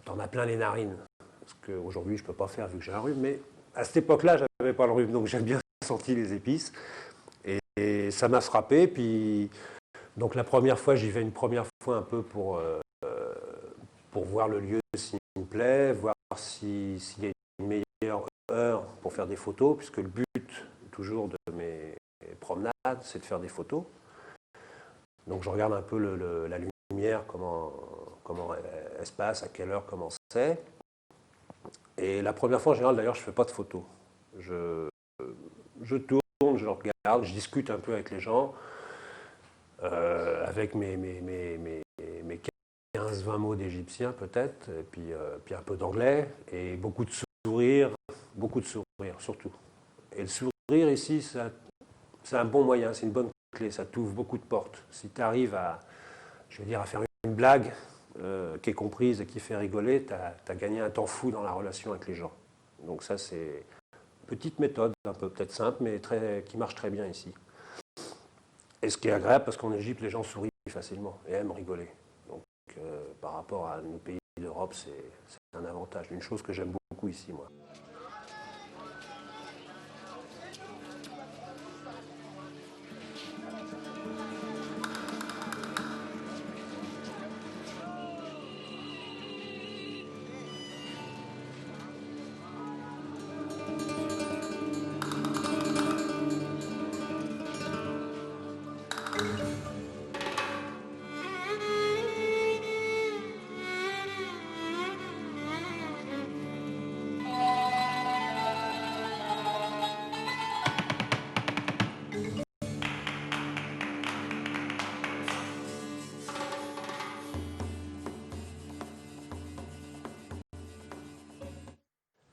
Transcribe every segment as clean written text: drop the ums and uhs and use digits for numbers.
t'en as plein les narines. Ce qu'aujourd'hui, je ne peux pas faire vu que j'ai un rhume. Mais à cette époque-là, je n'avais pas le rhume, donc j'aime bien sentir les épices. Et ça m'a frappé. Puis, donc la première fois, j'y vais une première fois un peu pour voir le lieu s'il me plaît, voir s'il y a une meilleure heure pour faire des photos, puisque le but toujours de mes promenades, c'est de faire des photos. Donc je regarde un peu la lumière, comment elle se passe, à quelle heure, comment c'est. Et la première fois, en général, d'ailleurs, je ne fais pas de photos. Je tourne, je regarde, je discute un peu avec les gens, avec mes 15-20 mots d'égyptien peut-être, et puis un peu d'anglais, et beaucoup de sourires surtout. Et le sourire ici, c'est un bon moyen, c'est une bonne clé, ça t'ouvre beaucoup de portes. Si tu arrives à faire une blague qui est comprise et qui fait rigoler, tu as gagné un temps fou dans la relation avec les gens. Donc ça, c'est une petite méthode, un peu peut-être simple, mais qui marche très bien ici. Et ce qui est agréable, parce qu'en Égypte, les gens sourient facilement et aiment rigoler. Donc par rapport à nos pays d'Europe, c'est un avantage, une chose que j'aime beaucoup ici, moi.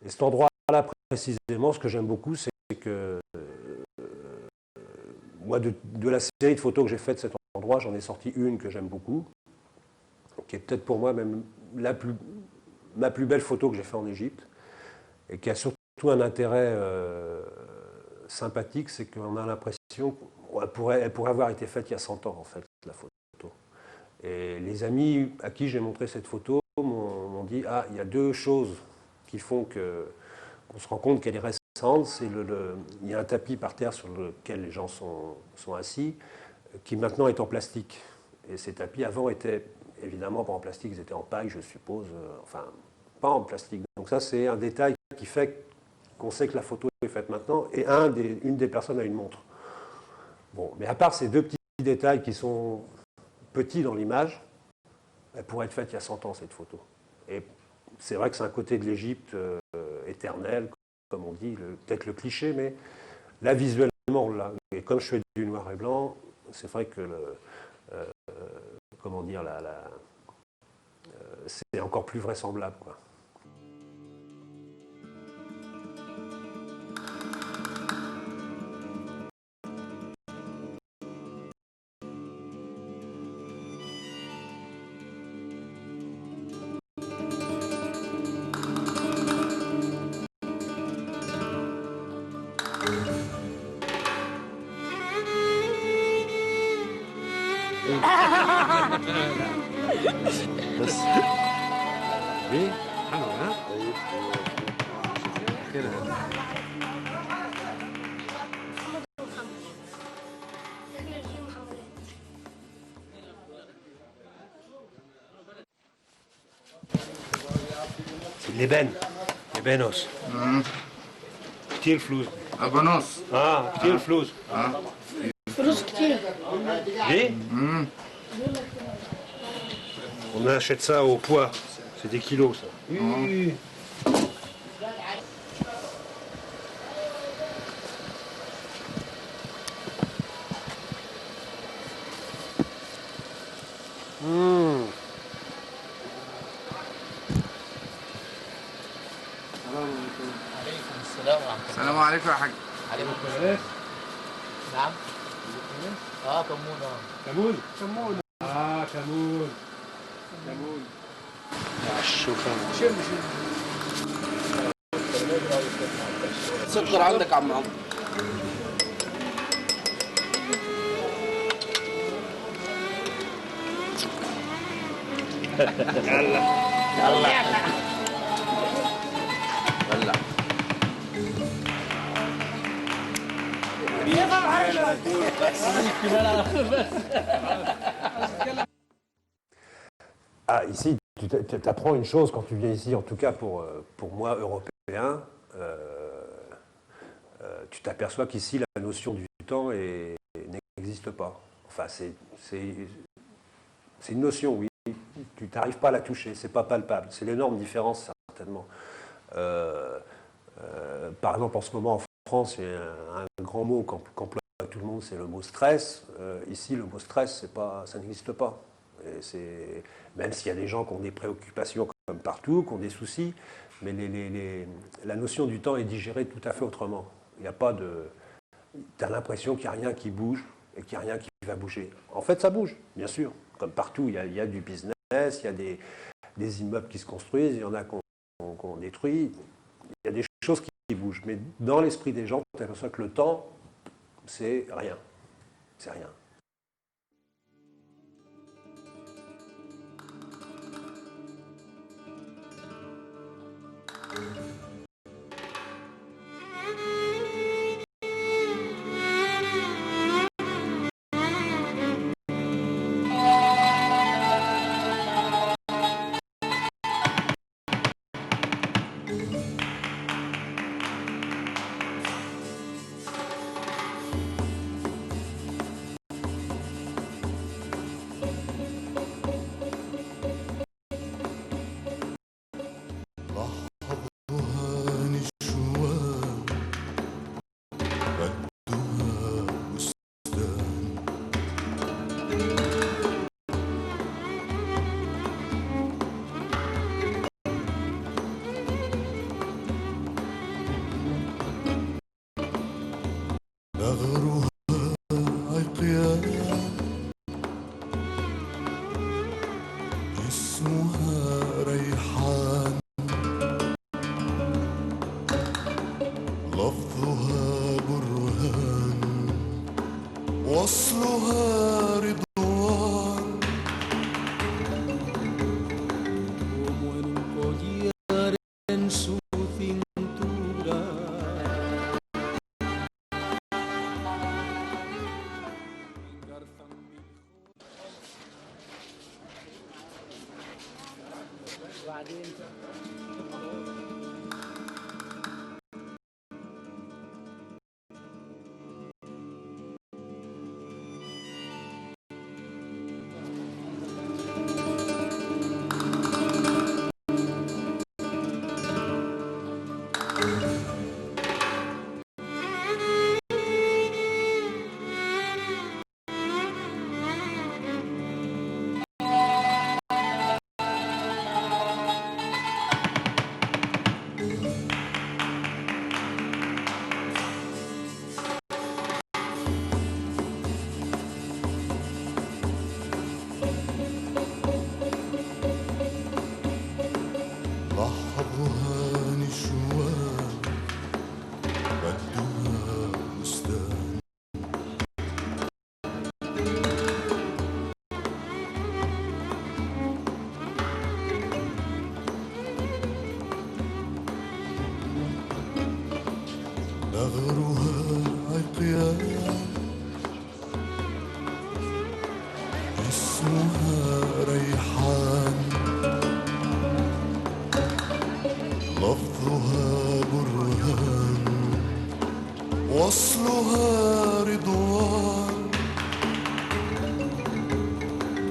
Et cet endroit-là, précisément, ce que j'aime beaucoup, c'est que moi, de la série de photos que j'ai faites de cet endroit, j'en ai sorti une que j'aime beaucoup, qui est peut-être pour moi même ma plus belle photo que j'ai faite en Égypte, et qui a surtout un intérêt sympathique, c'est qu'on a l'impression qu'elle pourrait avoir été faite il y a 100 ans, en fait, la photo. Et les amis à qui j'ai montré cette photo m'ont dit « Ah, il y a deux choses qui font qu'on se rend compte qu'elle est récente. Il y a un tapis par terre sur lequel les gens sont assis, qui maintenant est en plastique. Et ces tapis, avant, étaient évidemment pas en plastique, ils étaient en paille, je suppose, enfin, pas en plastique. Donc ça, c'est un détail qui fait qu'on sait que la photo est faite maintenant, et une des personnes a une montre. Bon, mais à part ces deux petits détails qui sont petits dans l'image, elle pourrait être faite il y a 100 ans, cette photo. Et c'est vrai que c'est un côté de l'Égypte éternel, comme on dit, peut-être le cliché, mais là, visuellement, là, et comme je fais du noir et blanc, c'est vrai que c'est encore plus vraisemblable, quoi. بس ايه حلو ها كده اللبان لبانوس كتير فلوس ابانوس كتير فلوس فلوس كتير. ايه On achète ça au poids, c'est des kilos ça. Oui. السلام عليكم يا حاج. عليكم السلام. نعم. كمون. كمون؟ كمون. كمون. كمون. شوفوا. سكر عندك يا عم عمرو. هلا Ah, ici, tu apprends une chose quand tu viens ici, en tout cas pour moi, européen, tu t'aperçois qu'ici, la notion du temps n'existe pas. Enfin, c'est une notion, oui. Tu n'arrives pas à la toucher, c'est pas palpable. C'est l'énorme différence, certainement. Par exemple, en ce moment, en France, il y a un grand mot qu'emploie tout le monde, c'est le mot stress. Ici, le mot stress, ça n'existe pas. Même s'il y a des gens qui ont des préoccupations comme partout, qui ont des soucis, mais la notion du temps est digérée tout à fait autrement. Il n'y a pas de... Tu as l'impression qu'il n'y a rien qui bouge et qu'il n'y a rien qui va bouger. En fait, ça bouge, bien sûr. Comme partout, il y a du business, il y a des immeubles qui se construisent, il y en a qu'on détruit. Il y a des choses qui bougent. Mais dans l'esprit des gens, tu t'aperçois que le temps, c'est rien. C'est rien.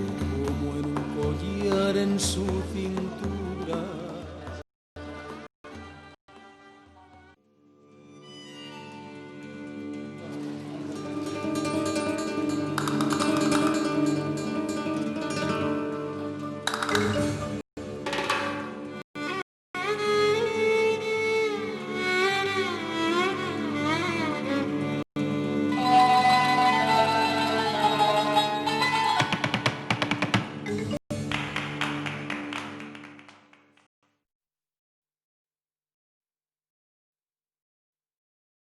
Como en un collar en su